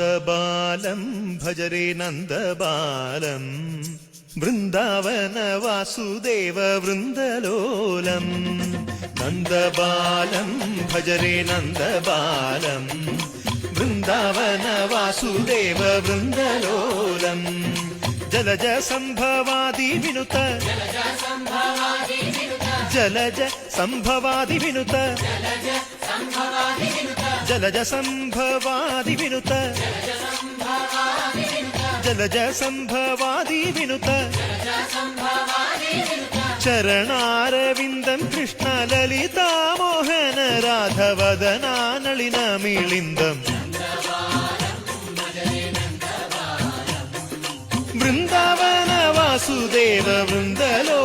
നന്ദബാലം ഭജരേ നന്ദബാലം Vrindavana Vasudeva വൃന്ദലോലം നന്ദബാലം ഭജരേ നന്ദബാലം Vrindavana Vasudeva വൃന്ദലോലം Jalaja സംഭവാദി വിനുത Jalaja സംഭവാദി വിനുത Jalaja സംഭവാദി വിനുത Jalaja സംഭവാദി വിനുത ചരണാരവിന്ദം Krishna ലളിതാമോഹന രാധവദനാനളിനമിളിന്ദം Vrindavana Vasudeva വൃന്ദലോ